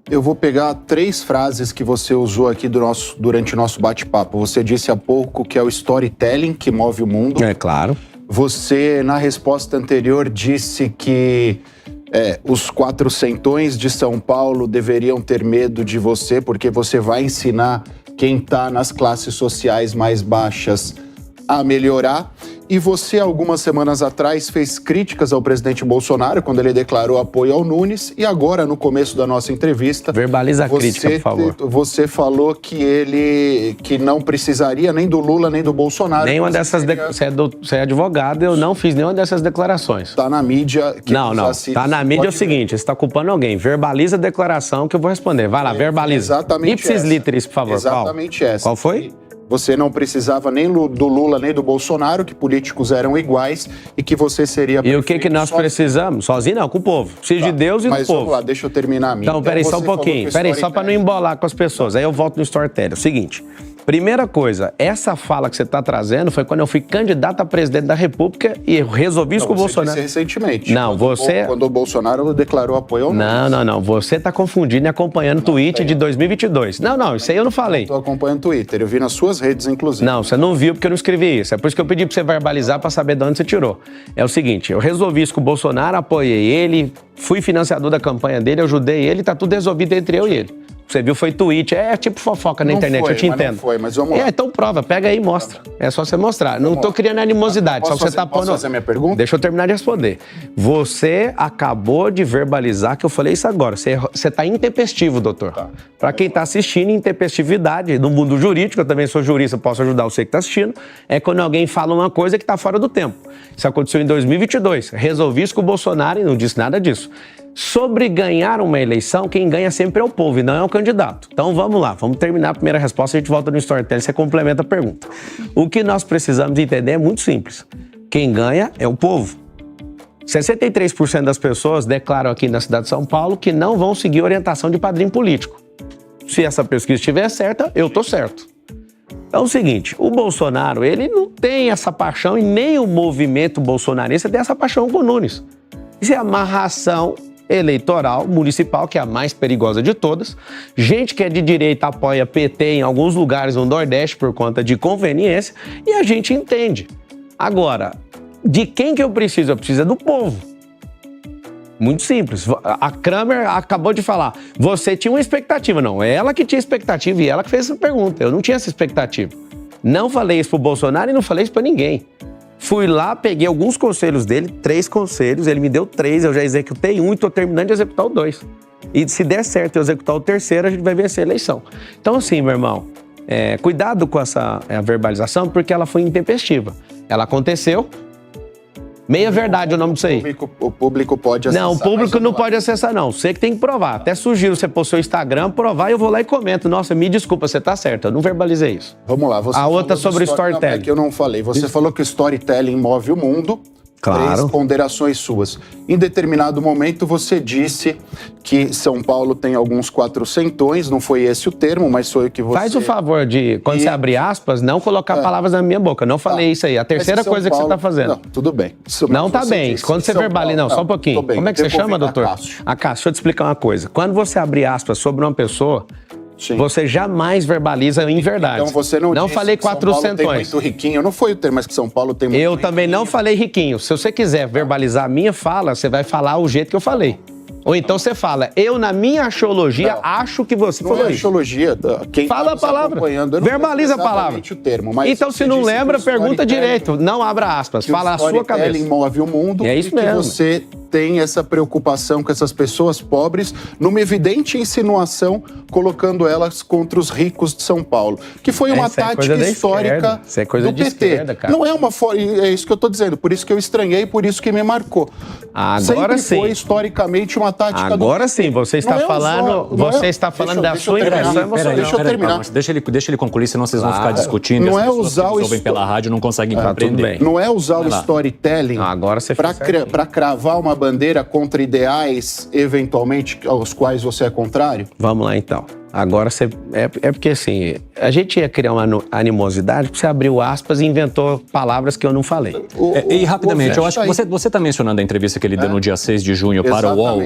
Eu vou pegar 3 frases que você usou aqui durante o nosso bate-papo. Você disse há pouco que é o storytelling que move o mundo. É claro. Você, na resposta anterior, disse que os quatrocentões de São Paulo deveriam ter medo de você, porque você vai ensinar quem está nas classes sociais mais baixas a melhorar. E você, algumas semanas atrás, fez críticas ao presidente Bolsonaro quando ele declarou apoio ao Nunes. E agora, no começo da nossa entrevista... Verbaliza a crítica, por favor. Você falou que não precisaria nem do Lula, nem do Bolsonaro. Nenhuma dessas... Você é advogado, eu não fiz nenhuma dessas declarações. Está na mídia... Não. Está na mídia é o seguinte, você está culpando alguém. Verbaliza a declaração que eu vou responder. Vai lá, verbaliza. Exatamente Ipsis literis, por favor. Exatamente essa. Qual foi? Você não precisava nem do Lula, nem do Bolsonaro, que políticos eram iguais e que você seria... E o que nós precisamos? Sozinho não, com o povo. Preciso de Deus e do povo. Mas vamos lá, deixa eu terminar a minha. Então, peraí só um pouquinho. Peraí, só para não embolar com as pessoas. Aí eu volto no storytelling. O seguinte, primeira coisa, essa fala que você está trazendo foi quando eu fui candidato a presidente da República e eu resolvi isso com o Bolsonaro. Você disse recentemente. Não, Quando o Bolsonaro declarou apoio ao Nunes. Não. Você está confundindo e acompanhando o tweet de 2022. Não, isso aí eu não falei. Estou acompanhando o Twitter. Eu vi nas suas redes, inclusive. Não, você não viu porque eu não escrevi isso. É por isso que eu pedi para você verbalizar para saber de onde você tirou. É o seguinte, eu resolvi isso com o Bolsonaro, apoiei ele, fui financiador da campanha dele, ajudei ele, tá tudo resolvido entre eu e ele. Você viu, foi tweet, tipo fofoca na internet, eu te entendo. Não foi, mas vamos lá. Então prova, pega aí e mostra. É só você mostrar. Não tô criando animosidade, só que você tá pondo... Posso fazer a minha pergunta? Deixa eu terminar de responder. Você acabou de verbalizar que eu falei isso agora. Você tá intempestivo, doutor. Tá. Pra quem tá assistindo, intempestividade, no mundo jurídico, eu também sou jurista, posso ajudar você que tá assistindo, é quando alguém fala uma coisa que tá fora do tempo. Isso aconteceu em 2022. Resolvi isso com o Bolsonaro e não disse nada disso. Sobre ganhar uma eleição, quem ganha sempre é o povo e não é o candidato. Então vamos lá, vamos terminar a primeira resposta, a gente volta no storytelling, você complementa a pergunta. O que nós precisamos entender é muito simples. Quem ganha é o povo. 63% das pessoas declaram aqui na cidade de São Paulo que não vão seguir orientação de padrinho político. Se essa pesquisa estiver certa, eu tô certo. Então é o seguinte, o Bolsonaro, ele não tem essa paixão e nem o movimento bolsonarista tem essa paixão com o Nunes. Isso é amarração eleitoral municipal, que é a mais perigosa de todas. Gente que é de direita apoia PT em alguns lugares no Nordeste por conta de conveniência e a gente entende. Agora, de quem que eu preciso? Eu preciso do povo. Muito simples. A Kramer acabou de falar, você tinha uma expectativa. Não, é ela que tinha expectativa e ela que fez essa pergunta. Eu não tinha essa expectativa. Não falei isso pro Bolsonaro e não falei isso pra ninguém. Fui lá, peguei alguns conselhos dele, 3 conselhos, ele me deu 3, eu já executei 1 e tô terminando de executar o 2. E se der certo eu executar o 3º, a gente vai vencer a eleição. Então assim, meu irmão, cuidado com essa verbalização, porque ela foi intempestiva. Ela aconteceu, meia verdade o nome disso aí. O público pode acessar. Não, o público não pode acessar não, você que tem que provar. Até sugiro você pôr seu Instagram, provar e eu vou lá e comento. Nossa, me desculpa, você tá certo, eu não verbalizei isso. Vamos lá. A outra sobre o storytelling. É que eu não falei. Você falou que o storytelling move o mundo. Claro. 3 ponderações suas. Em determinado momento você disse que São Paulo tem alguns quatrocentões, não foi esse o termo, mas foi o que você... Faz o favor de, quando você abrir aspas, não colocar palavras na minha boca. Não falei isso aí. A terceira coisa que você tá fazendo. Não, tudo bem. Não tá bem. Quando você verbaliza... Não, só um pouquinho. Como é que você chama, doutor? Acácio, deixa eu te explicar uma coisa. Quando você abrir aspas sobre uma pessoa... Sim. Você jamais verbaliza em verdade. Então você não falei que São Paulo tem muito riquinho. Não foi o termo, mas que São Paulo tem muito riquinho. Eu também não falei riquinho. Se você quiser verbalizar a minha fala, você vai falar o jeito que eu falei. Ou então você fala, eu na minha axiologia acho que você falou isso. Não é axiologia. Fala a palavra. Verbaliza a palavra. O termo, mas então se não lembra, pergunta direito. Não abra aspas. Fala a sua cabeça. Move o mundo. É isso mesmo. Que você tem essa preocupação com essas pessoas pobres numa evidente insinuação, colocando elas contra os ricos de São Paulo. Que foi uma tática histórica do PT. Não é uma... É isso que eu estou dizendo. Por isso que eu estranhei, por isso que me marcou. Agora sim. Foi historicamente uma tática Agora sim, você está falando, da sua impressão. Deixa eu terminar. Deixa ele concluir, senão vocês vão ficar discutindo. Não é usar o ouvem pela rádio não conseguem compreender. Não é usar o storytelling para cravar uma bandeira contra ideais, eventualmente, aos quais você é contrário? Vamos lá, então. Agora, é porque assim, a gente ia criar uma animosidade porque você abriu aspas e inventou palavras que eu não falei. E rapidamente, eu acho que você está mencionando a entrevista que ele deu no dia 6 de junho para o UOL,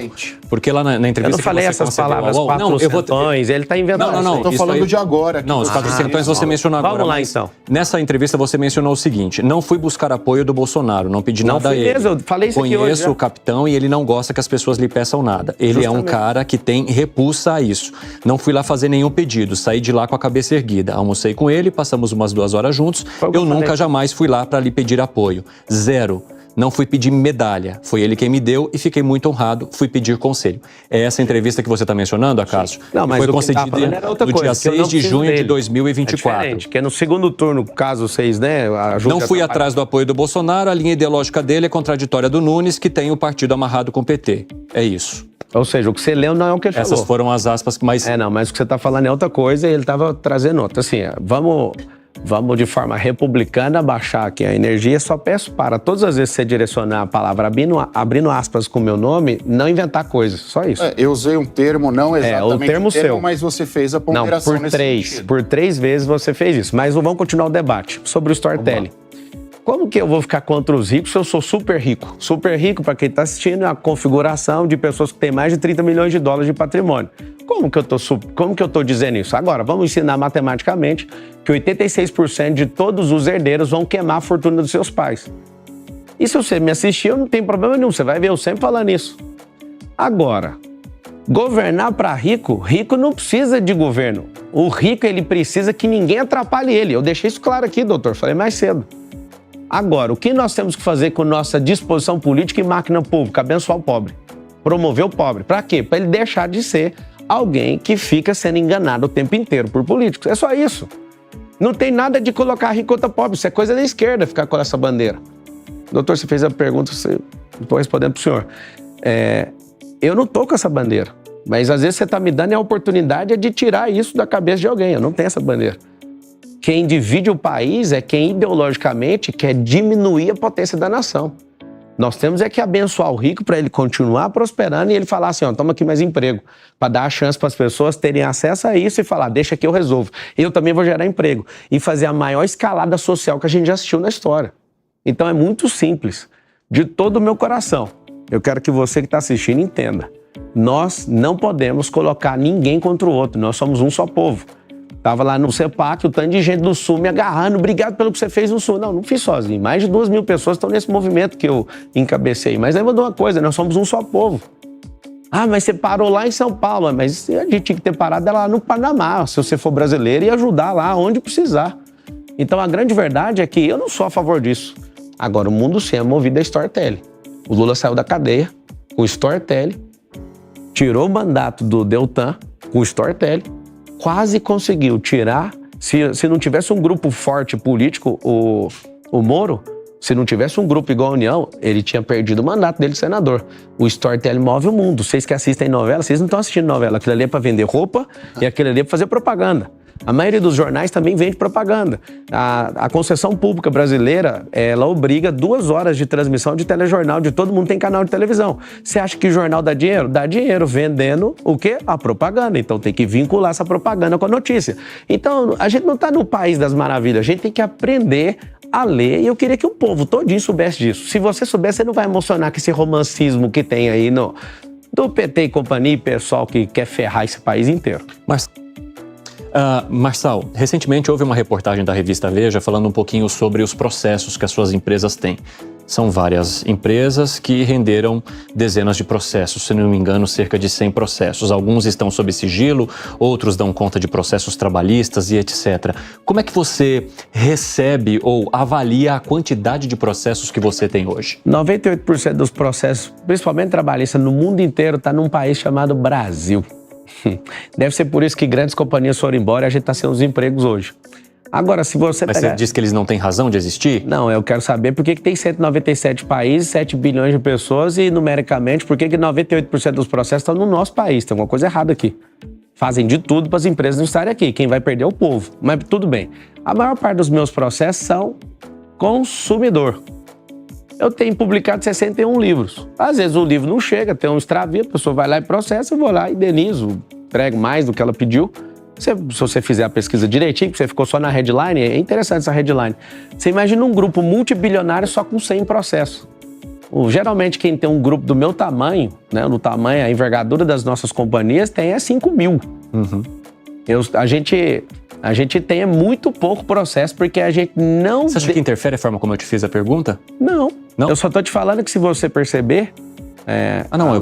porque lá na entrevista eu não falei essas palavras, 400, ele está inventando. Não, estou falando de agora. Não, os 400 você mencionou agora. Vamos lá, então. Nessa entrevista você mencionou o seguinte, não fui buscar apoio do Bolsonaro, não pedi nada a ele. Eu falei isso aqui hoje. Conheço o capitão e ele não gosta que as pessoas lhe peçam nada. Ele é um cara que tem repulsa a isso. Não fui lá fazer nenhum pedido, saí de lá com a cabeça erguida. Almocei com ele, passamos umas 2 horas juntos. Eu nunca jamais fui lá para lhe pedir apoio. 0. Não fui pedir medalha. Foi ele quem me deu e fiquei muito honrado. Fui pedir conselho. É essa entrevista que você está mencionando, Acácio? Não, mas foi concedida no dia 6 de junho de 2024. É diferente, que é no segundo turno, caso vocês, né? Não fui atrás do apoio do Bolsonaro. A linha ideológica dele é contraditória do Nunes, que tem o partido amarrado com o PT. É isso. Ou seja, o que você leu não é o que ele falou. Essas foram as aspas que mais... mas o que você está falando é outra coisa e ele estava trazendo outra. Assim, vamos de forma republicana baixar aqui a energia. Só peço para todas as vezes que você direcionar a palavra abrindo aspas com o meu nome, não inventar coisas. Só isso. Eu usei um termo, não exatamente o termo seu. Mas você fez a ponderação nesse sentido. Por 3 vezes você fez isso. Mas vamos continuar o debate sobre o storytelling. Como que eu vou ficar contra os ricos se eu sou super rico? Super rico, para quem está assistindo, é a configuração de pessoas que têm mais de 30 milhões de dólares de patrimônio. Como que eu tô dizendo isso? Agora, vamos ensinar matematicamente que 86% de todos os herdeiros vão queimar a fortuna dos seus pais. E se você me assistiu, não tem problema nenhum. Você vai ver eu sempre falando isso. Agora, governar para rico, rico não precisa de governo. O rico, ele precisa que ninguém atrapalhe ele. Eu deixei isso claro aqui, doutor. Falei mais cedo. Agora, o que nós temos que fazer com nossa disposição política e máquina pública? Abençoar o pobre. Promover o pobre. Para quê? Para ele deixar de ser alguém que fica sendo enganado o tempo inteiro por políticos. É só isso. Não tem nada de colocar rico contra pobre. Isso é coisa da esquerda, ficar com essa bandeira. Doutor, você fez a pergunta, estou respondendo para o senhor. Eu não estou com essa bandeira. Mas às vezes você está me dando a oportunidade de tirar isso da cabeça de alguém. Eu não tenho essa bandeira. Quem divide o país é quem ideologicamente quer diminuir a potência da nação. Nós temos que abençoar o rico para ele continuar prosperando e ele falar assim, toma aqui mais emprego, para dar a chance para as pessoas terem acesso a isso e falar, deixa que eu resolvo. Eu também vou gerar emprego e fazer a maior escalada social que a gente já assistiu na história. Então é muito simples. De todo o meu coração, eu quero que você que está assistindo entenda. Nós não podemos colocar ninguém contra o outro, nós somos um só povo. Tava lá no CEPAC, o tanto de gente do Sul me agarrando, obrigado pelo que você fez no Sul. Não fiz sozinho. Mais de 2.000 pessoas estão nesse movimento que eu encabecei. Mas lembra de uma coisa, nós somos um só povo. Mas você parou lá em São Paulo. Mas a gente tinha que ter parado lá no Panamá, se você for brasileiro, e ajudar lá onde precisar. Então a grande verdade é que eu não sou a favor disso. Agora, o mundo sim é movido a storytelling. O Lula saiu da cadeia com storytelling, tirou o mandato do Deltan com storytelling, quase conseguiu tirar, se não tivesse um grupo forte político, o Moro, se não tivesse um grupo igual a União, ele tinha perdido o mandato dele de senador. O storytelling move o mundo. Vocês que assistem novela, vocês não estão assistindo novela. Aquilo ali é para vender roupa e aquilo ali é para fazer propaganda. A maioria dos jornais também vende propaganda. A concessão pública brasileira, ela obriga 2 horas de transmissão de telejornal, de todo mundo tem canal de televisão. Você acha que o jornal dá dinheiro? Dá dinheiro vendendo o quê? A propaganda. Então tem que vincular essa propaganda com a notícia. Então a gente não está no país das maravilhas, a gente tem que aprender a ler e eu queria que o povo todinho soubesse disso. Se você soubesse, você não vai emocionar com esse romancismo que tem aí do PT e companhia e pessoal que quer ferrar esse país inteiro. Marçal, recentemente houve uma reportagem da revista Veja falando um pouquinho sobre os processos que as suas empresas têm. São várias empresas que renderam dezenas de processos, se não me engano, cerca de 100 processos. Alguns estão sob sigilo, outros dão conta de processos trabalhistas e etc. Como é que você recebe ou avalia a quantidade de processos que você tem hoje? 98% dos processos, principalmente trabalhistas, no mundo inteiro, está num país chamado Brasil. Deve ser por isso que grandes companhias foram embora e a gente está sem os empregos hoje. Agora, se você Mas você diz que eles não têm razão de existir? Não, eu quero saber por que tem 197 países, 7 bilhões de pessoas e, numericamente, por que 98% dos processos estão no nosso país. Tem alguma coisa errada aqui. Fazem de tudo para as empresas não estarem aqui. Quem vai perder é o povo. Mas tudo bem. A maior parte dos meus processos são consumidor. Eu tenho publicado 61 livros. Às vezes o livro não chega, tem um extravio, a pessoa vai lá e processa, eu vou lá e indenizo, entrego mais do que ela pediu. Se você fizer a pesquisa direitinho, que você ficou só na headline, é interessante essa headline. Você imagina um grupo multibilionário só com 100 processos. Geralmente, quem tem um grupo do meu tamanho, né, no tamanho, a envergadura das nossas companhias, tem 5 mil. Uhum. A gente tem muito pouco processo, porque a gente não... Você acha que interfere a forma como eu te fiz a pergunta? Não. Não? Eu só tô te falando que se você perceber...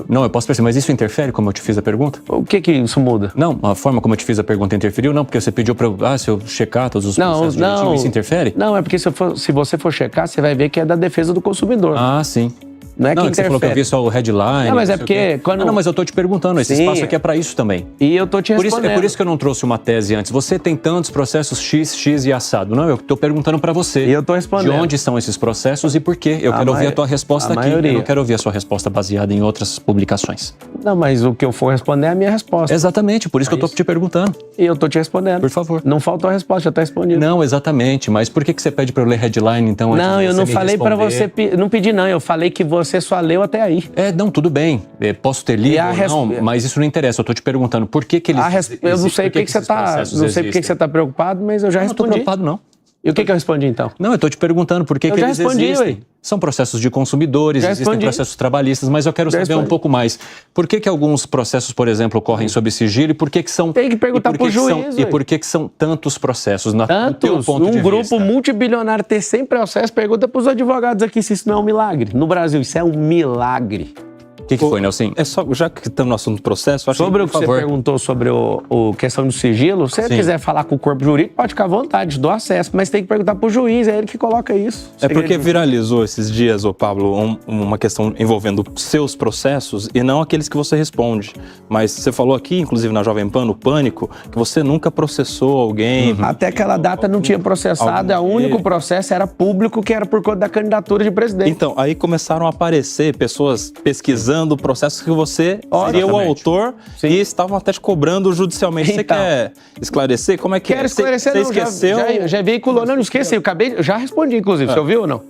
Eu posso perceber, mas isso interfere como eu te fiz a pergunta? O que isso muda? Não, a forma como eu te fiz a pergunta interferiu, não, porque você pediu pra se eu checar todos os processos direitinho, isso interfere? Não, é porque se você for checar, você vai ver que é da defesa do consumidor. Ah, sim. Não é que você interfere. falou que eu vi só o headline. Não, mas é porque... Não, mas eu tô te perguntando, esse espaço aqui é pra isso também. E eu tô te respondendo. É por isso que eu não trouxe uma tese antes. Você tem tantos processos X e assado. Não, eu tô perguntando pra você. E eu tô respondendo. De onde são esses processos e por quê? Eu quero ouvir a tua resposta aqui. Maioria. Eu não quero ouvir a sua resposta baseada em outras publicações. Não, mas o que eu for responder é a minha resposta. Exatamente, por isso que eu tô te perguntando. E eu tô te respondendo. Por favor. Não faltou a resposta, já tá respondido. Não, exatamente. Mas por que você pede pra eu ler headline, então? Não, eu não falei pra você... Não pedi, não. Eu falei que você só leu até aí. Não, tudo bem. Posso ter lido ou não, mas isso não interessa. Eu tô te perguntando por que eles... Eu não sei por que você tá... Não sei por que você tá preocupado, mas eu já respondi. Não tô preocupado, não. E o que eu respondi, então? Não, eu tô te perguntando por que eles existem. Ué. São processos de consumidores, existem processos trabalhistas, mas eu quero saber um pouco mais. Por que alguns processos, por exemplo, ocorrem sob sigilo e por que são... Tem que perguntar pro juiz, E por que são tantos processos? Tantos? Um grupo multibilionário ter 100 processos, pergunta pros advogados aqui se isso não é um milagre. No Brasil, isso é um milagre. O que foi, Nelson? Já que estamos no assunto do processo... Sobre o que você perguntou sobre o questão do sigilo, se você quiser falar com o corpo jurídico, pode ficar à vontade, dou acesso, mas tem que perguntar pro juiz, é ele que coloca isso. É porque viralizou esses dias, Pablo, uma questão envolvendo seus processos e não aqueles que você responde. Mas você falou aqui, inclusive na Jovem Pan, no Pânico, que você nunca processou alguém. Até aquela data não tinha processado, o único processo era público, que era por conta da candidatura de presidente. Então, aí começaram a aparecer pessoas pesquisando processos que você seria o autor e estavam até te cobrando judicialmente. Você quer esclarecer? Como é que Quero esclarecer, você esqueceu? Já veiculou. Não esqueci, eu já respondi, inclusive. Você ouviu ou não?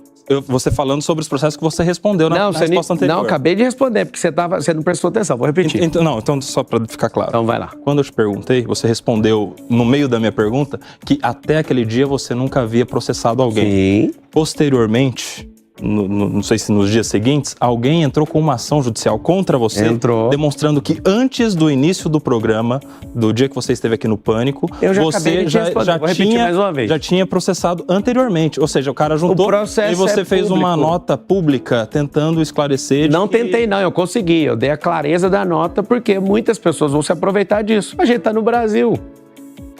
Você falando sobre os processos que você respondeu na resposta anterior. Não, acabei de responder, porque você não prestou atenção. Vou repetir. Então só para ficar claro. Então vai lá. Quando eu te perguntei, você respondeu no meio da minha pergunta que até aquele dia você nunca havia processado alguém. Sim. Posteriormente... não sei se nos dias seguintes, alguém entrou com uma ação judicial contra você, demonstrando que antes do início do programa, do dia que você esteve aqui no Pânico, você já tinha processado anteriormente. Ou seja, o cara juntou e você fez uma nota pública tentando esclarecer. Não tentei, não. Eu consegui. Eu dei a clareza da nota porque muitas pessoas vão se aproveitar disso. A gente tá no Brasil.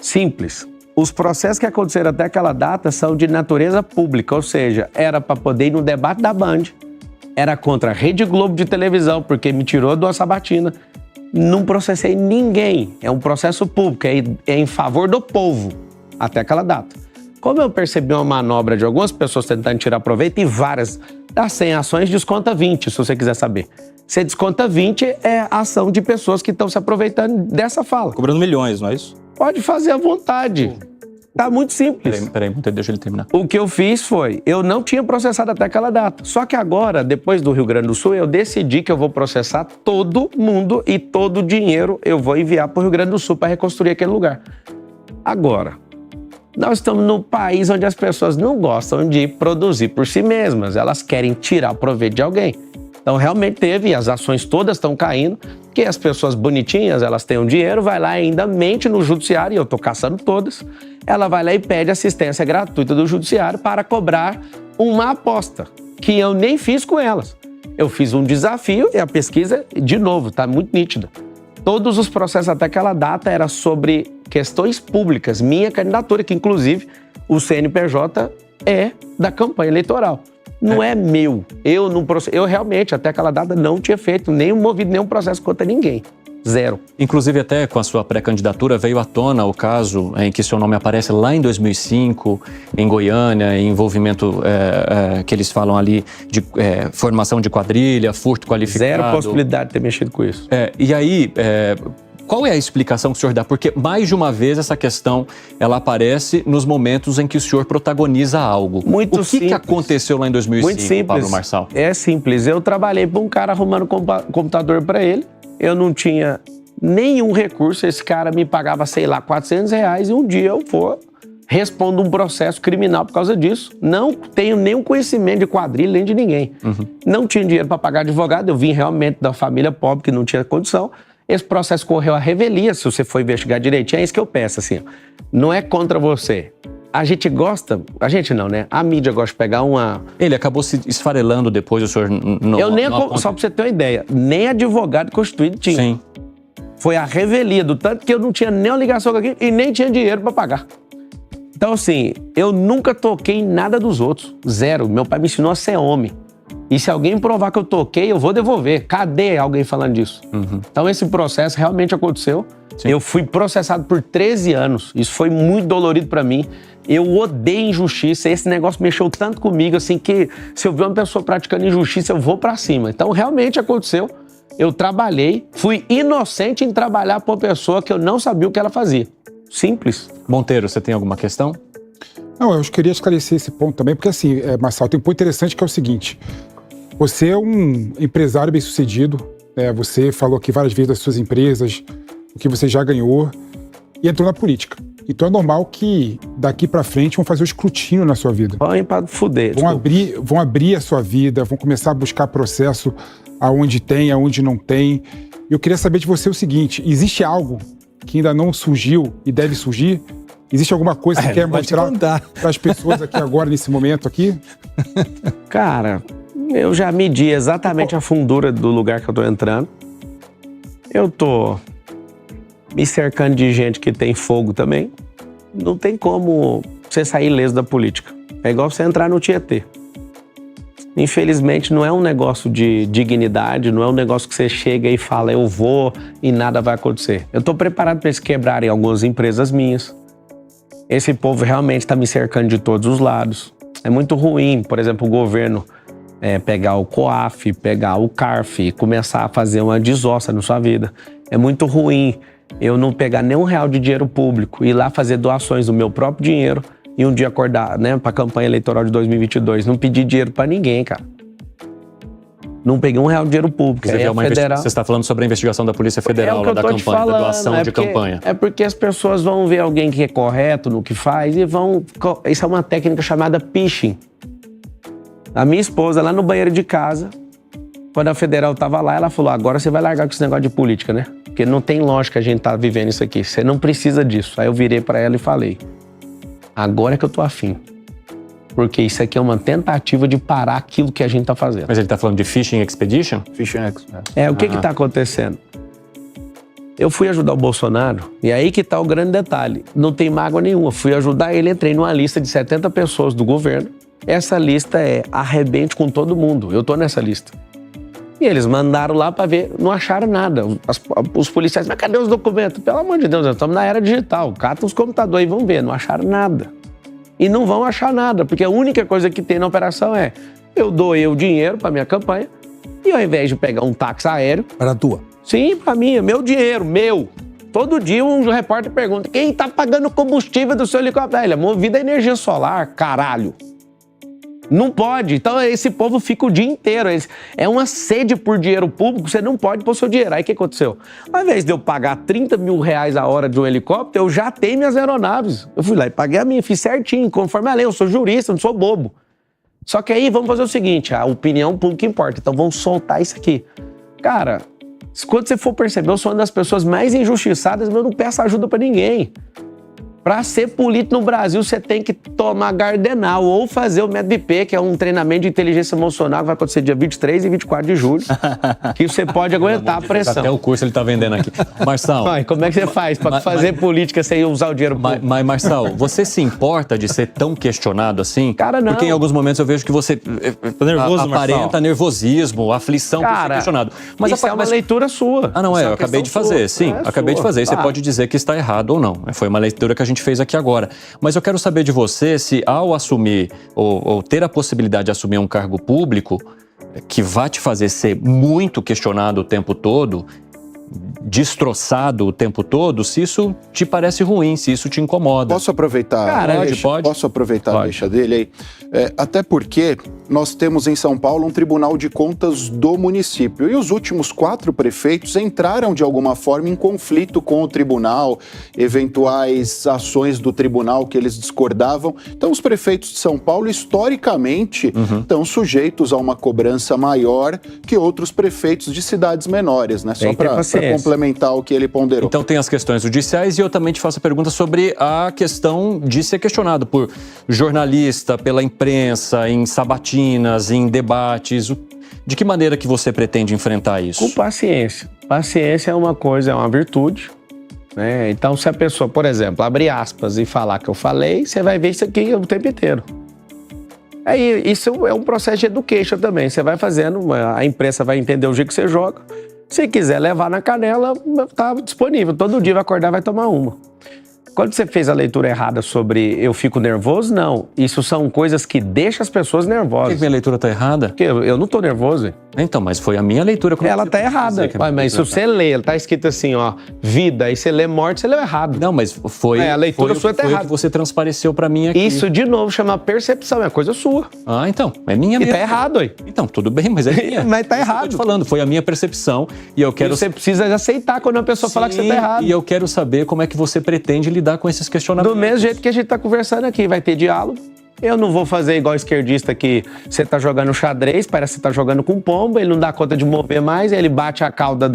Simples. Os processos que aconteceram até aquela data são de natureza pública, ou seja, era para poder ir no debate da Band, era contra a Rede Globo de televisão, porque me tirou de uma sabatina. Não processei ninguém, é um processo público, é em favor do povo, até aquela data. Como eu percebi uma manobra de algumas pessoas tentando tirar proveito, e várias, das 100 ações, desconta 20, se você quiser saber. Você desconta 20, é a ação de pessoas que estão se aproveitando dessa fala. Cobrando milhões, não é isso? Pode fazer à vontade. Tá muito simples. Peraí, deixa ele terminar. O que eu fiz foi, eu não tinha processado até aquela data. Só que agora, depois do Rio Grande do Sul, eu decidi que eu vou processar todo mundo e todo o dinheiro eu vou enviar para o Rio Grande do Sul para reconstruir aquele lugar. Agora, nós estamos num país onde as pessoas não gostam de produzir por si mesmas. Elas querem tirar proveito de alguém. Então, realmente teve, as ações todas estão caindo, que as pessoas bonitinhas, elas têm um dinheiro, vai lá e ainda mente no judiciário, e eu estou caçando todas, ela vai lá e pede assistência gratuita do judiciário para cobrar uma aposta, que eu nem fiz com elas. Eu fiz um desafio e a pesquisa, de novo, está muito nítida. Todos os processos até aquela data eram sobre questões públicas, minha candidatura, que inclusive o CNPJ é da campanha eleitoral. Não é meu. Eu realmente, até aquela data, não tinha feito movido nenhum processo contra ninguém. Zero. Inclusive, até com a sua pré-candidatura, veio à tona o caso em que seu nome aparece lá em 2005, em Goiânia, em envolvimento que eles falam ali de formação de quadrilha, furto qualificado. Zero possibilidade de ter mexido com isso. E aí... qual é a explicação que o senhor dá? Porque, mais de uma vez, essa questão ela aparece nos momentos em que o senhor protagoniza algo. Muito simples. O que aconteceu lá em 2005, Muito simples. Pablo Marçal? É simples. Eu trabalhei para um cara arrumando computador para ele. Eu não tinha nenhum recurso. Esse cara me pagava, sei lá, R$400 e um dia eu respondo um processo criminal por causa disso. Não tenho nenhum conhecimento de quadrilha nem de ninguém. Não tinha dinheiro para pagar advogado, eu vim realmente da família pobre que não tinha condição. Esse processo correu à revelia, se você for investigar direitinho, é isso que eu peço, assim, não é contra você. A gente gosta, a gente não, né? A mídia gosta de pegar uma... Ele acabou se esfarelando depois, o senhor não... Só pra você ter uma ideia, nem advogado constituído tinha. Sim. Foi a revelia, do tanto que eu não tinha nem uma ligação com aquilo e nem tinha dinheiro para pagar. Então, assim, eu nunca toquei em nada dos outros. Zero. Meu pai me ensinou a ser homem. E se alguém provar que eu toquei, eu vou devolver. Cadê alguém falando disso? Então, esse processo realmente aconteceu. Sim. Eu fui processado por 13 anos. Isso foi muito dolorido para mim. Eu odeio injustiça. Esse negócio mexeu tanto comigo, assim, que se eu ver uma pessoa praticando injustiça, eu vou para cima. Então, realmente aconteceu. Eu trabalhei, fui inocente em trabalhar para uma pessoa que eu não sabia o que ela fazia. Simples. Monteiro, você tem alguma questão? Não, eu queria esclarecer esse ponto também, porque assim, Marçal, tem um ponto interessante que é o seguinte, você é um empresário bem-sucedido, né? Você falou aqui várias vezes das suas empresas, o que você já ganhou, e entrou na política. Então é normal que daqui pra frente vão fazer o escrutínio na sua vida. Vão para fuder. Vão abrir a sua vida, vão começar a buscar processo aonde tem, aonde não tem. Eu queria saber de você o seguinte, existe algo que ainda não surgiu e deve surgir? Existe alguma coisa que você quer mostrar para as pessoas aqui agora, nesse momento aqui? Cara, eu já medi exatamente a fundura do lugar que eu tô entrando. Eu tô me cercando de gente que tem fogo também. Não tem como você sair ileso da política. É igual você entrar no Tietê. Infelizmente, não é um negócio de dignidade, não é um negócio que você chega e fala, eu vou e nada vai acontecer. Eu tô preparado para eles quebrarem algumas empresas minhas. Esse povo realmente está me cercando de todos os lados. É muito ruim, por exemplo, o governo pegar o COAF, pegar o CARF e começar a fazer uma desossa na sua vida. É muito ruim eu não pegar nem R$1 de dinheiro público, ir lá fazer doações do meu próprio dinheiro e um dia acordar, né, para a campanha eleitoral de 2022, não pedir dinheiro para ninguém, cara. Não peguei R$1 de dinheiro público. Você está falando sobre a investigação da Polícia Federal, lá da campanha, da doação de campanha. É porque as pessoas vão ver alguém que é correto no que faz e vão... Isso é uma técnica chamada phishing. A minha esposa, lá no banheiro de casa, quando a Federal estava lá, ela falou, agora você vai largar com esse negócio de política, né? Porque não tem lógica a gente tá vivendo isso aqui. Você não precisa disso. Aí eu virei para ela e falei, agora é que eu tô afim. Porque isso aqui é uma tentativa de parar aquilo que a gente tá fazendo. Mas ele tá falando de Phishing Expedition? Phishing Expedition. O que que tá acontecendo? Eu fui ajudar o Bolsonaro, e aí que tá o grande detalhe. Não tem mágoa nenhuma. Fui ajudar ele, entrei numa lista de 70 pessoas do governo. Essa lista é arrebente com todo mundo. Eu tô nessa lista. E eles mandaram lá pra ver, não acharam nada. Os policiais, mas cadê os documentos? Pelo amor de Deus, nós estamos na era digital. Cata os computadores aí, vão ver. Não acharam nada. E não vão achar nada, porque a única coisa que tem na operação é eu doei o dinheiro para minha campanha e ao invés de pegar um táxi aéreo... Para a tua? Sim, para mim, é meu dinheiro, meu. Todo dia um repórter pergunta, quem tá pagando o combustível do seu helicóptero? Ele é movido a energia solar, caralho. Não pode. Então esse povo fica o dia inteiro. É uma sede por dinheiro público, você não pode pôr seu dinheiro. Aí o que aconteceu? Ao invés de eu pagar R$30 mil a hora de um helicóptero, eu já tenho minhas aeronaves. Eu fui lá e paguei a minha, fiz certinho, conforme a lei. Eu sou jurista, não sou bobo. Só que aí vamos fazer o seguinte, a opinião pública importa. Então vamos soltar isso aqui. Cara, quando você for perceber, eu sou uma das pessoas mais injustiçadas, mas eu não peço ajuda pra ninguém. Para ser político no Brasil, você tem que tomar Gardenal ou fazer o MEDP, que é um treinamento de inteligência emocional que vai acontecer dia 23 e 24 de julho, que você pode aguentar a pressão. Até o curso ele tá vendendo aqui. Marçal... Como é que você faz para fazer política sem usar o dinheiro público? Mas, Marçal, você se importa de ser tão questionado assim? Cara, não. Porque em alguns momentos eu vejo que você aparenta nervosismo, aflição por ser questionado. Mas isso é uma leitura sua. Ah, não é? Eu acabei de fazer, sim. Acabei de fazer. Você pode dizer que está errado ou não. Foi uma leitura que a gente fez aqui agora. Mas eu quero saber de você se ao assumir ou ter a possibilidade de assumir um cargo público que vai te fazer ser muito questionado o tempo todo, destroçado o tempo todo, se isso te parece ruim, se isso te incomoda. Posso aproveitar? Pode. Posso aproveitar a deixa dele aí? Até porque nós temos em São Paulo um Tribunal de Contas do município e os últimos 4 prefeitos entraram de alguma forma em conflito com o tribunal, eventuais ações do tribunal que eles discordavam. Então os prefeitos de São Paulo historicamente estão sujeitos a uma cobrança maior que outros prefeitos de cidades menores, né? Só para complementar o que ele ponderou. Então tem as questões judiciais e eu também te faço a pergunta sobre a questão de ser questionado por jornalista, pela imprensa, em sabatinas, em debates. De que maneira que você pretende enfrentar isso? Com paciência. Paciência é uma coisa, é uma virtude. Né? Então, se a pessoa, por exemplo, abrir aspas e falar que eu falei, você vai ver isso aqui o tempo inteiro. Isso é um processo de education também. Você vai fazendo, a imprensa vai entender o jeito que você joga. Se quiser levar na canela, tá disponível. Todo dia vai acordar, vai tomar uma. Quando você fez a leitura errada sobre eu fico nervoso, não. Isso são coisas que deixam as pessoas nervosas. Por que minha leitura tá errada? Porque eu não tô nervoso, hein? Então, mas foi a minha leitura. Ela tá errada. Mas se você lê, tá escrito assim, ó, vida, aí você lê morte, você leu errado. Não, mas foi... a leitura sua tá errada. Que você transpareceu pra mim aqui. Isso, de novo, chama percepção, é coisa sua. Ah, então, é minha mesmo. E tá errado, aí. Então, tudo bem, mas é minha. Mas tá errado. Eu tô te falando, foi a minha percepção e eu quero... E você precisa aceitar quando a pessoa falar que você tá errado. E eu quero saber como é que você pretende lidar com esses questionamentos. Do mesmo jeito que a gente tá conversando aqui, vai ter diálogo. Eu não vou fazer igual esquerdista que você tá jogando xadrez, parece que você tá jogando com pombo, ele não dá conta de mover mais, ele bate a cauda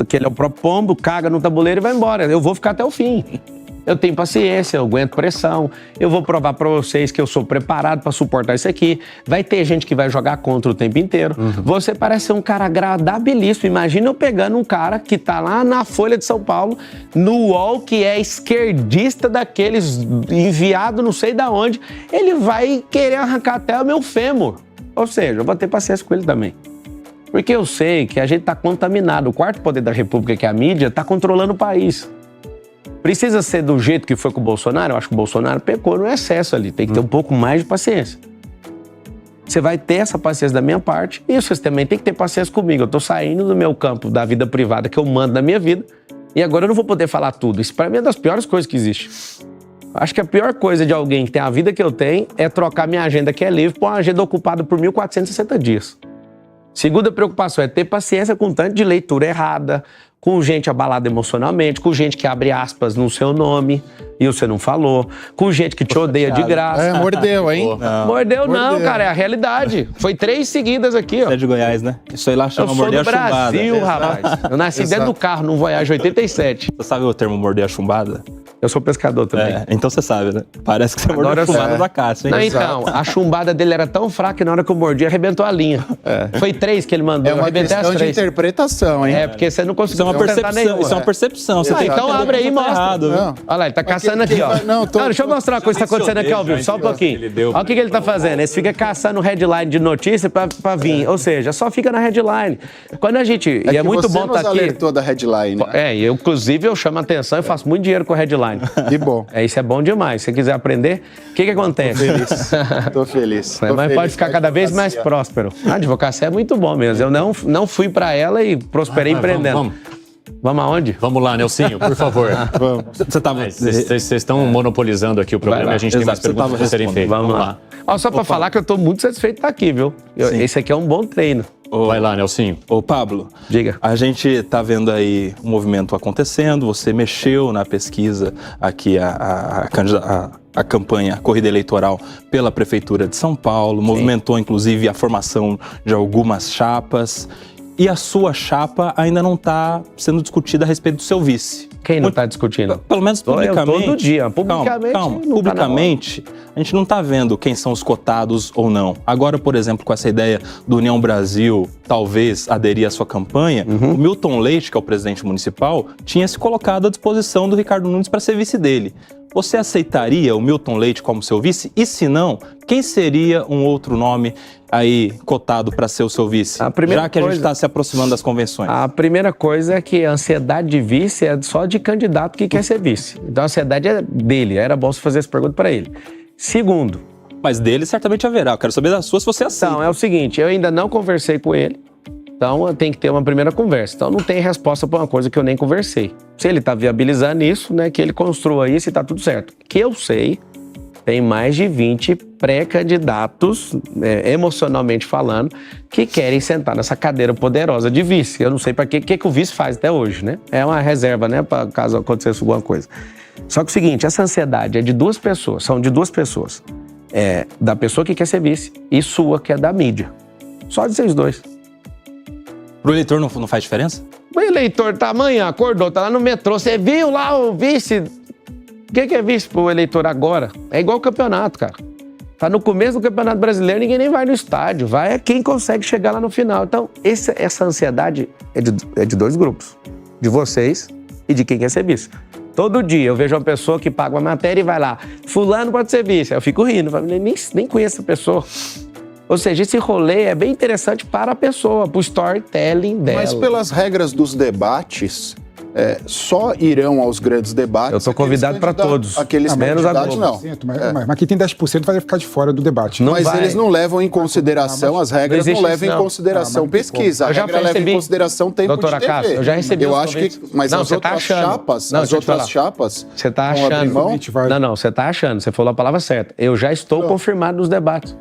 que ele é o próprio pombo, caga no tabuleiro e vai embora. Eu vou ficar até o fim. Eu tenho paciência, eu aguento pressão, eu vou provar pra vocês que eu sou preparado pra suportar isso aqui. Vai ter gente que vai jogar contra o tempo inteiro. Você parece ser um cara agradabilíssimo. Imagina eu pegando um cara que tá lá na Folha de São Paulo, no UOL, que é esquerdista daqueles enviado não sei da onde. Ele vai querer arrancar até o meu fêmur. Ou seja, eu vou ter paciência com ele também. Porque eu sei que a gente tá contaminado. O quarto poder da República, que é a mídia, tá controlando o país. Precisa ser do jeito que foi com o Bolsonaro? Eu acho que o Bolsonaro pecou no excesso ali. Tem que ter um pouco mais de paciência. Você vai ter essa paciência da minha parte e vocês também tem que ter paciência comigo. Eu tô saindo do meu campo da vida privada que eu mando na minha vida e agora eu não vou poder falar tudo. Isso para mim é das piores coisas que existe. Acho que a pior coisa de alguém que tem a vida que eu tenho é trocar minha agenda que é livre por uma agenda ocupada por 1.460 dias. Segunda preocupação é ter paciência com tanto de leitura errada, com gente abalada emocionalmente, com gente que abre aspas no seu nome e você não falou, com gente que te odeia de graça. Mordeu, hein? Mordeu não, cara, é a realidade. Foi 3 seguidas aqui, ó. Você é de Goiás, né? Isso aí lá chama morder a chumbada. Eu sou do Brasil, rapaz. Eu nasci dentro do carro, num Voyage 87. Você sabe o termo morder a chumbada? Eu sou pescador também. Então você sabe, né? Parece que você mordeu a chumbada da Cássia, hein? Não, então, a chumbada dele era tão fraca que na hora que eu mordi, arrebentou a linha. Foi 3 que ele mandou, é uma questão de interpretação, hein? É, porque você não conseguiu Isso é uma percepção. Você tem que então abre aí e mostra. Errado, olha lá, ele tá caçando aqui, ó. Não, deixa eu mostrar uma coisa que tá acontecendo aqui ao vivo, só um pouquinho. Olha o que ele tá fazendo. Ele fica caçando headline de notícia pra vir. Ou seja, só fica na headline. Quando a gente... E é muito bom estar aqui. Você alertou da headline. Inclusive eu chamo a atenção e faço muito dinheiro com headline. Que bom. Isso é bom demais. Se você quiser aprender, o que acontece? Tô feliz. Mas pode ficar cada vez mais próspero. A advocacia é muito bom mesmo. Eu não fui pra ela e prosperei empreendendo. Vamos aonde? Vamos lá, Nelsinho, por favor. Vamos. Vocês estão monopolizando aqui o programa e a gente tem mais perguntas para serem feitas. Vamos lá. Só para falar que eu tô muito satisfeito de estar aqui, viu? Esse aqui é um bom treino. Vai lá, Nelsinho. Ô, Pablo. Diga. A gente tá vendo aí um movimento acontecendo, você mexeu na pesquisa aqui, a campanha, a corrida eleitoral pela Prefeitura de São Paulo, movimentou inclusive a formação de algumas chapas. E a sua chapa ainda não está sendo discutida a respeito do seu vice. Quem não está discutindo? Pelo menos publicamente. Todo dia. Publicamente. Calma. Publicamente, a gente não está vendo quem são os cotados ou não. Agora, por exemplo, com essa ideia do União Brasil talvez aderir à sua campanha, o Milton Leite, que é o presidente municipal, tinha se colocado à disposição do Ricardo Nunes para ser vice dele. Você aceitaria o Milton Leite como seu vice? E se não, quem seria um outro nome aí cotado para ser o seu vice? Já que a gente está se aproximando das convenções. A primeira coisa é que a ansiedade de vice é só de candidato que quer ser vice. Então a ansiedade é dele. Era bom você fazer essa pergunta para ele. Segundo. Mas dele certamente haverá. Eu quero saber da sua se você aceita. Então, é o seguinte, eu ainda não conversei com ele. Então, tem que ter uma primeira conversa. Então, não tem resposta para uma coisa que eu nem conversei. Se ele está viabilizando isso, né, que ele construa isso e está tudo certo. Que eu sei, tem mais de 20 pré-candidatos, emocionalmente falando, que querem sentar nessa cadeira poderosa de vice. Eu não sei para que o vice faz até hoje, né? É uma reserva, né, para caso acontecesse alguma coisa. Só que o seguinte, essa ansiedade é de duas pessoas, são de duas pessoas. É da pessoa que quer ser vice e sua, que é da mídia. Só de vocês dois. Pro eleitor não faz diferença? O eleitor tá amanhã, acordou, tá lá no metrô, você viu lá o vice? O que é vice pro eleitor agora? É igual o campeonato, cara. Tá no começo do Campeonato Brasileiro, ninguém nem vai no estádio, vai quem consegue chegar lá no final. Então, essa ansiedade é de dois grupos, de vocês e de quem quer ser vice. Todo dia eu vejo uma pessoa que paga uma matéria e vai lá, fulano pode ser vice. Eu fico rindo, nem conheço a pessoa. Ou seja, esse rolê é bem interessante para a pessoa, para o storytelling dela. Mas pelas regras dos debates, só irão aos grandes debates... Eu estou convidado para todos. Aqueles menos a candidatos, não. Mas quem tem 10% vai ficar de fora do debate. Mas eles não levam em consideração, as regras não levam em consideração pesquisa. A regra leva em consideração tempo de TV. Castro, eu já recebi eu acho que, mas as outras chapas, você está achando. Não, você está achando. Você falou a palavra certa. Eu já estou confirmado nos debates.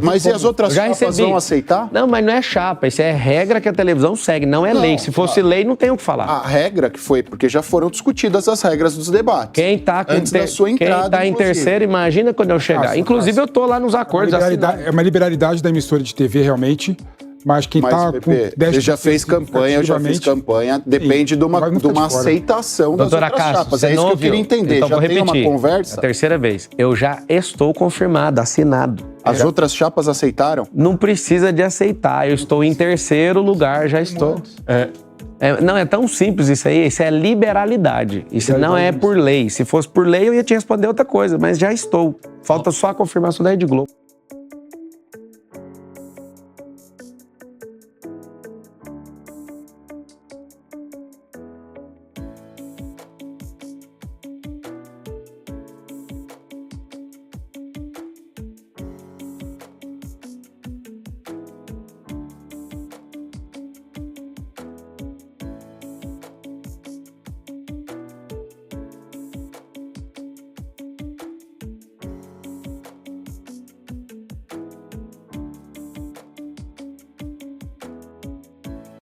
Mas e as outras chapas vão aceitar? Não, mas não é chapa, isso é regra que a televisão segue, não é lei. Se fosse lei, não tem o que falar. A regra que foi, porque já foram discutidas as regras dos debates. Quem tá antes da sua entrada, quem tá em terceiro, imagina quando eu chegar. Inclusive, eu tô lá nos acordos. É uma liberalidade da emissora de TV, realmente. Mas quem está com 10%... Você já fez campanha, eu já fiz campanha. Depende de uma aceitação das outras chapas. É isso que eu queria entender. Então, já tem uma conversa? A terceira vez. Eu já estou confirmado, assinado. As outras chapas aceitaram? Não precisa de aceitar. Eu estou em terceiro lugar, já estou. Não é tão simples isso aí. Isso é liberalidade. Isso não é por lei. Se fosse por lei, eu ia te responder outra coisa. Mas já estou. Falta só a confirmação da Rede Globo.